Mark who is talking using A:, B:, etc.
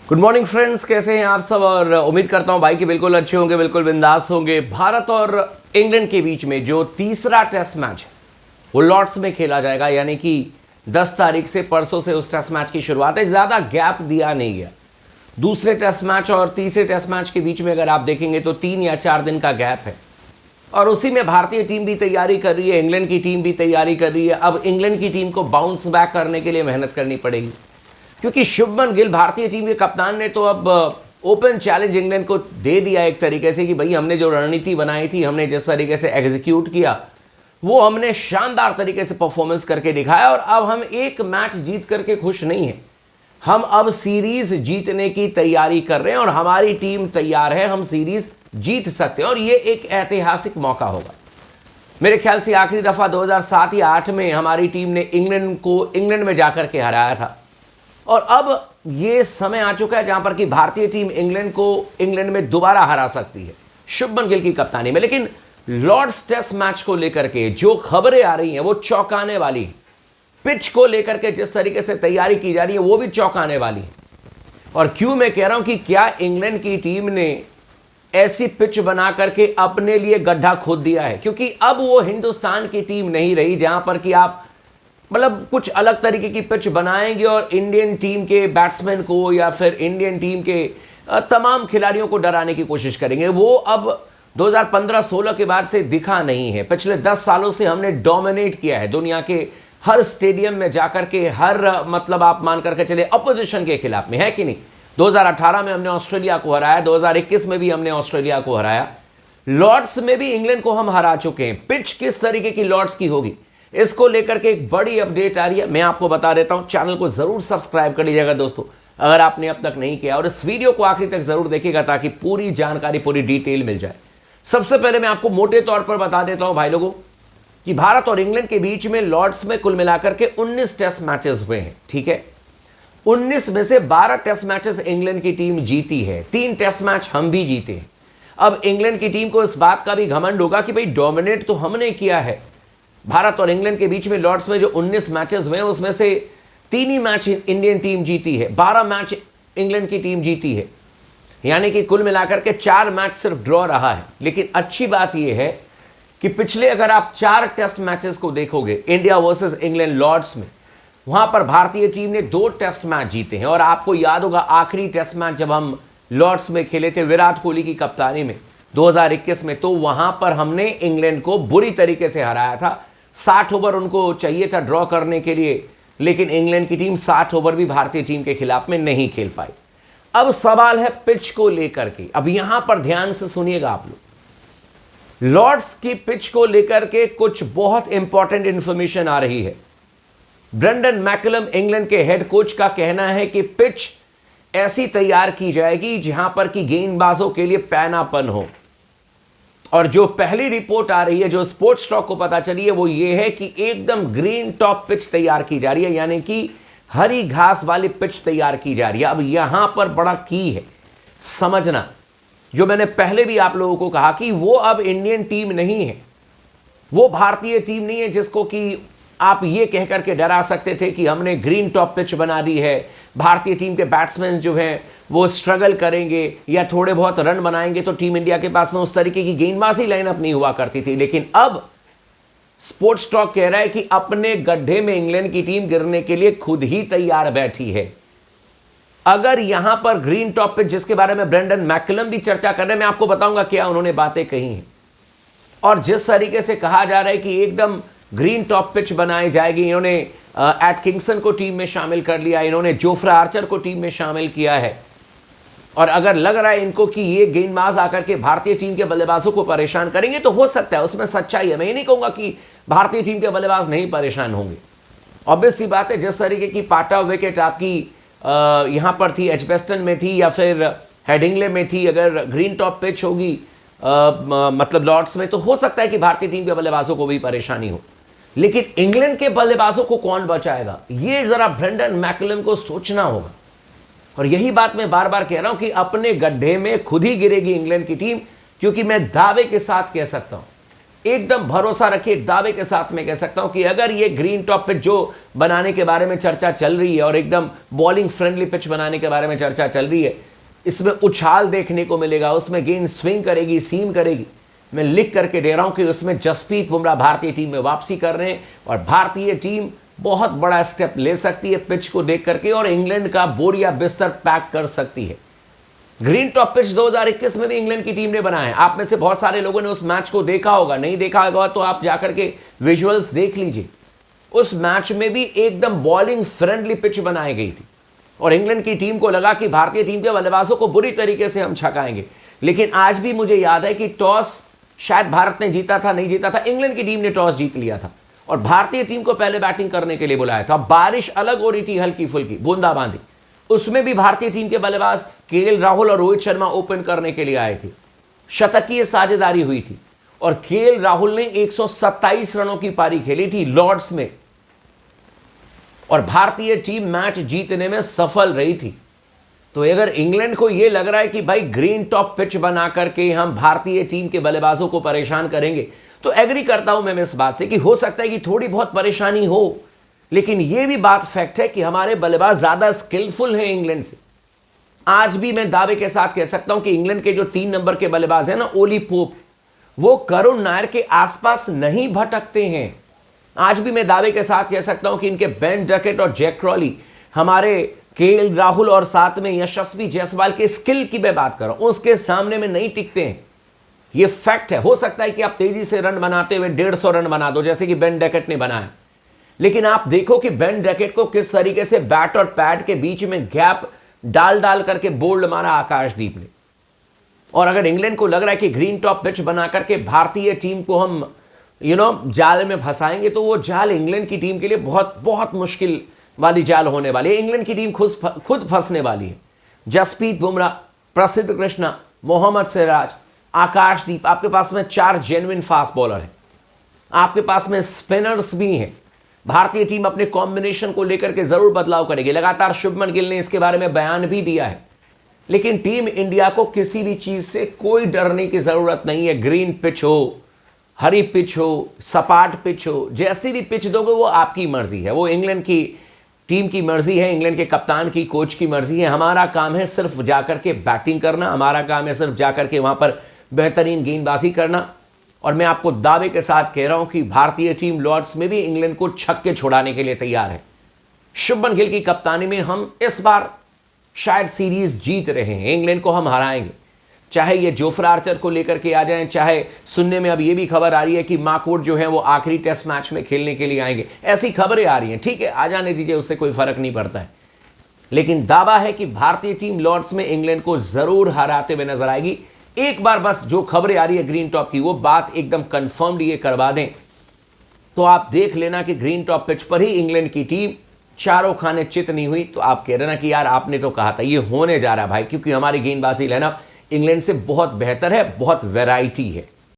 A: Good morning friends, कैसे हैं आप सब। और उम्मीद करता हूं भाई कि बिल्कुल अच्छे होंगे, बिल्कुल बिंदास होंगे। भारत और इंग्लैंड के बीच में जो तीसरा टेस्ट मैच है वो लॉर्ड्स में खेला जाएगा, यानी कि 10 तारीख से, परसों से उस टेस्ट मैच की शुरुआत है। ज़्यादा गैप दिया नहीं गया। दूसरे टेस्ट मैच और तीसरे टेस्ट मैच के बीच में अगर आप देखेंगे तो 3 या 4 दिन का गैप है, और उसी में भारतीय टीम भी तैयारी कर रही है, इंग्लैंड की टीम भी तैयारी कर रही है। अब इंग्लैंड की टीम को बाउंस बैक करने के लिए मेहनत करनी पड़ेगी, क्योंकि शुभमन गिल भारतीय टीम के कप्तान ने तो अब ओपन चैलेंज इंग्लैंड को दे दिया एक तरीके से कि भाई हमने जो रणनीति बनाई थी, हमने जिस तरीके से एग्जीक्यूट किया, वो हमने शानदार तरीके से परफॉर्मेंस करके दिखाया। और अब हम एक मैच जीत करके खुश नहीं हैं, हम अब सीरीज जीतने की तैयारी कर रहे हैं और हमारी टीम तैयार है, हम सीरीज जीत सकते हैं और ये एक ऐतिहासिक मौका होगा। मेरे ख्याल से आखिरी दफा 2007 या 8 में हमारी टीम ने इंग्लैंड को इंग्लैंड में जाकर के हराया था, और अब ये समय आ चुका है जहां पर कि भारतीय टीम इंग्लैंड को इंग्लैंड में दोबारा हरा सकती है शुभमन गिल की कप्तानी में। लेकिन लॉर्ड्स टेस्ट मैच को लेकर के जो खबरें आ रही हैं वो चौंकाने वाली है। पिच को लेकर के जिस तरीके से तैयारी की जा रही है वो भी चौंकाने वाली है। और क्यों मैं कह रहा हूं कि क्या इंग्लैंड की टीम ने ऐसी पिच बना करके अपने लिए गड्ढा खोद दिया है, क्योंकि अब वो हिंदुस्तान की टीम नहीं रही जहां पर कि आप मतलब कुछ अलग तरीके की पिच बनाएंगे और इंडियन टीम के बैट्समैन को या फिर इंडियन टीम के तमाम खिलाड़ियों को डराने की कोशिश करेंगे। वो अब 2015-16 के बाद से दिखा नहीं है। पिछले 10 सालों से हमने डोमिनेट किया है दुनिया के हर स्टेडियम में जाकर के, हर मतलब आप मान करके चले अपोजिशन के खिलाफ में, है कि नहीं। 2018 में हमने ऑस्ट्रेलिया को हराया, 2021 में भी हमने ऑस्ट्रेलिया को हराया, लॉर्ड्स में भी इंग्लैंड को हम हरा चुके हैं। पिच किस तरीके की लॉर्ड्स की होगी, इसको लेकर के एक बड़ी अपडेट आ रही है, मैं आपको बता देता हूं। चैनल को जरूर सब्सक्राइब कर लीजिएगा दोस्तों, अगर आपने अब तक नहीं किया, और इस वीडियो को आखिरी तक जरूर देखिएगा ताकि पूरी जानकारी, पूरी डिटेल मिल जाए। सबसे पहले मैं आपको मोटे तौर पर बता देता हूं भाई लोगों कि भारत और इंग्लैंड के बीच में लॉर्ड्स में कुल मिलाकर के 19 टेस्ट मैचेस हुए हैं, ठीक है। 19 में से 12 टेस्ट मैचेस इंग्लैंड की टीम जीती है, 3 टेस्ट मैच हम भी जीते हैं। अब इंग्लैंड की टीम को इस बात का भी घमंड होगा कि भाई डोमिनेट तो हमने किया है। भारत और इंग्लैंड के बीच में लॉर्ड्स में जो 19 मैचेस हुए हैं उसमें से 3 ही मैच इंडियन टीम जीती है, 12 मैच इंग्लैंड की टीम जीती है, यानी कि कुल मिलाकर के 4 मैच सिर्फ ड्रॉ रहा है। लेकिन अच्छी बात यह है कि पिछले अगर आप 4 टेस्ट मैचेस को देखोगे इंडिया वर्सेस इंग्लैंड लॉर्ड्स में, वहां पर भारतीय टीम ने 2 टेस्ट मैच जीते हैं। और आपको याद होगा आखिरी टेस्ट मैच जब हम लॉर्ड्स में खेले थे विराट कोहली की कप्तानी में 2021 में, तो वहां पर हमने इंग्लैंड को बुरी तरीके से हराया था। 60 ओवर उनको चाहिए था ड्रॉ करने के लिए, लेकिन इंग्लैंड की टीम 60 ओवर भी भारतीय टीम के खिलाफ में नहीं खेल पाई। अब सवाल है पिच को लेकर के। अब यहां पर ध्यान से सुनिएगा आप लोग, लॉर्ड्स की पिच को लेकर के कुछ बहुत इंपॉर्टेंट इंफॉर्मेशन आ रही है। ब्रेंडन मैकलम इंग्लैंड के हेड कोच का कहना है कि पिच ऐसी तैयार की जाएगी जहां पर कि गेंदबाजों के लिए पैनापन हो। और जो पहली रिपोर्ट आ रही है, जो स्पोर्ट्स टॉक को पता चली है, वो ये है कि एकदम ग्रीन टॉप पिच तैयार की जा रही है, यानी कि हरी घास वाली पिच तैयार की जा रही है। अब यहां पर बड़ा की है समझना, जो मैंने पहले भी आप लोगों को कहा कि वो अब इंडियन टीम नहीं है, वो भारतीय टीम नहीं है जिसको कि आप ये कह करके डरा सकते थे कि हमने ग्रीन टॉप पिच बना दी है, भारतीय टीम के बैट्समैन जो हैं वो स्ट्रगल करेंगे या थोड़े बहुत रन बनाएंगे, तो टीम इंडिया के पास में उस तरीके की गेंदबाजी लाइनअप नहीं हुआ करती थी। लेकिन अब स्पोर्ट्स टॉक कह रहा है कि अपने गड्ढे में इंग्लैंड की टीम गिरने के लिए खुद ही तैयार बैठी है। अगर यहां पर ग्रीन टॉप पिच, जिसके बारे में ब्रेंडन मैकलम भी चर्चा कर रहे हैं, मैं आपको बताऊंगा क्या उन्होंने बातें कही हैं, और जिस तरीके से कहा जा रहा है कि एकदम ग्रीन टॉप पिच बनाई जाएगी। इन्होंने एटकिंसन को टीम में शामिल कर लिया, इन्होंने जोफ्रा आर्चर को टीम में शामिल किया है, और अगर लग रहा है इनको कि ये गेंदबाज आकर के भारतीय टीम के बल्लेबाजों को परेशान करेंगे, तो हो सकता है, उसमें सच्चाई है। मैं ये नहीं कहूंगा कि भारतीय टीम के बल्लेबाज नहीं परेशान होंगे। ऑब्वियस सी बात है, जिस तरीके की पाटा विकेट आपकी यहां पर थी, एजबेस्टन में थी या फिर हेडिंगले में थी, अगर ग्रीन टॉप पिच होगी मतलब लॉर्ड्स में, तो हो सकता है कि भारतीय टीम के बल्लेबाजों को भी परेशानी हो। लेकिन इंग्लैंड के बल्लेबाजों को कौन बचाएगा, ये जरा ब्रेंडन मैकलम को सोचना होगा। और यही बात मैं बार बार कह रहा हूं कि अपने गड्ढे में खुद ही गिरेगी इंग्लैंड की टीम, क्योंकि मैं दावे के साथ कह सकता हूं एकदम भरोसा रखिए, दावे के साथ मैं कह सकता हूं कि अगर ये ग्रीन टॉप पिच जो बनाने के बारे में चर्चा चल रही है और एकदम बॉलिंग फ्रेंडली पिच बनाने के बारे में चर्चा चल रही है, इसमें उछाल देखने को मिलेगा, उसमें गेंद स्विंग करेगी, सीम करेगी। मैं लिख करके दे रहा हूं कि उसमें जसप्रीत बुमराह भारतीय टीम में वापसी कर रहे हैं और भारतीय टीम बहुत बड़ा स्टेप ले सकती है पिच को देख करके और इंग्लैंड का बोरिया बिस्तर पैक कर सकती है। ग्रीन टॉप पिच 2021 में भी इंग्लैंड की टीम ने बनाया है। आप में से बहुत सारे लोगों ने उस मैच को देखा होगा, नहीं देखा होगा तो आप जाकर के विजुअल्स देख लीजिए। उस मैच में भी एकदम बॉलिंग फ्रेंडली पिच बनाई गई थी और इंग्लैंड की टीम को लगा कि भारतीय टीम के बल्लेबाजों को बुरी तरीके से हम छकाएंगे। लेकिन आज भी मुझे याद है कि टॉस शायद भारत ने जीता था, नहीं जीता था, इंग्लैंड की टीम ने टॉस जीत लिया था और भारतीय टीम को पहले बैटिंग करने के लिए बुलाया था। बारिश अलग हो रही थी, हल्की फुल्की बूंदाबांदी, उसमें भी भारतीय टीम के बल्लेबाज केएल राहुल और रोहित शर्मा ओपन करने के लिए आए थे। शतकीय साझेदारी हुई थी और केएल राहुल ने 127 रनों की पारी खेली थी लॉर्ड्स में और भारतीय टीम मैच जीतने में सफल रही थी। तो अगर इंग्लैंड को यह लग रहा है कि भाई ग्रीन टॉप पिच बना करके हम भारतीय टीम के बल्लेबाजों को परेशान करेंगे, तो एग्री करता हूं मैं इस बात से कि हो सकता है कि थोड़ी बहुत परेशानी हो, लेकिन यह भी बात फैक्ट है कि हमारे बल्लेबाज ज्यादा स्किलफुल हैं इंग्लैंड से। आज भी मैं दावे के साथ कह सकता हूं कि इंग्लैंड के जो 3 नंबर के बल्लेबाज हैं ना, ओली पोप, वो करुण नायर के आसपास नहीं भटकते हैं। आज भी मैं दावे के साथ कह सकता हूं कि इनके बेन डकेट और जैक क्रॉली, हमारे केएल राहुल और साथ में यशस्वी जायसवाल के स्किल की मैं बात कर रहा हूं, उसके सामने में नहीं टिकते हैं। ये फैक्ट है। हो सकता है कि आप तेजी से रन बनाते हुए 150 रन बना दो जैसे कि बेन डकेट ने बनाया, लेकिन आप देखो कि बेन डकेट को किस तरीके से बैट और पैड के बीच में गैप डाल डाल करके बोल्ड मारा आकाशदीप ने। और अगर इंग्लैंड को लग रहा है कि ग्रीन टॉप पिच बना करके भारतीय टीम को हम जाल में फंसाएंगे, तो वो जाल इंग्लैंड की टीम के लिए बहुत बहुत मुश्किल वाली जाल होने वाली है। इंग्लैंड की टीम खुद फंसने वाली है। जसप्रीत बुमराह, प्रसिद्ध कृष्णा, मोहम्मद सिराज, आकाशदीप, आपके पास में 4 जेन्युइन फास्ट बॉलर हैं, आपके पास में स्पिनर्स भी हैं। भारतीय टीम अपने कॉम्बिनेशन को लेकर के जरूर बदलाव करेगी। लगातार शुभमन गिल ने इसके बारे में बयान भी दिया है, लेकिन टीम इंडिया को किसी भी चीज से कोई डरने की जरूरत नहीं है। ग्रीन पिच हो, हरी पिच हो, सपाट पिच हो, जैसी भी पिच दोगे वो आपकी मर्जी है, वो इंग्लैंड की टीम की मर्जी है, इंग्लैंड के कप्तान की, कोच की मर्जी है। हमारा काम है सिर्फ जाकर के बैटिंग करना, हमारा काम है सिर्फ जाकर के वहां पर बेहतरीन गेंदबाजी करना। और मैं आपको दावे के साथ कह रहा हूं कि भारतीय टीम लॉर्ड्स में भी इंग्लैंड को छक्के छुड़ाने के लिए तैयार है। शुभमन गिल की कप्तानी में हम इस बार शायद सीरीज जीत रहे हैं, इंग्लैंड को हम हराएंगे। चाहे ये जोफ्रा आर्चर को लेकर के आ जाएं, चाहे सुनने में अब ये भी खबर आ रही है कि मार्कवुड जो है वो आखिरी टेस्ट मैच में खेलने के लिए आएंगे, ऐसी खबरें आ रही हैं। ठीक है, आ जाने दीजिए, उससे कोई फर्क नहीं पड़ता है। लेकिन दावा है कि भारतीय टीम लॉर्ड्स में इंग्लैंड को जरूर हराते हुए नजर आएगी। एक बार बस जो खबरें आ रही है ग्रीन टॉप की, वो बात एकदम कंफर्म्ड ये करवा दें तो आप देख लेना कि ग्रीन टॉप पिच पर ही इंग्लैंड की टीम चारों खाने चित नहीं हुई। तो आप कह रहे ना कि यार आपने तो कहा था, ये होने जा रहा है भाई, क्योंकि हमारी गेंदबाजी लाइनअप इंग्लैंड से बहुत बेहतर है, बहुत वैरायटी है।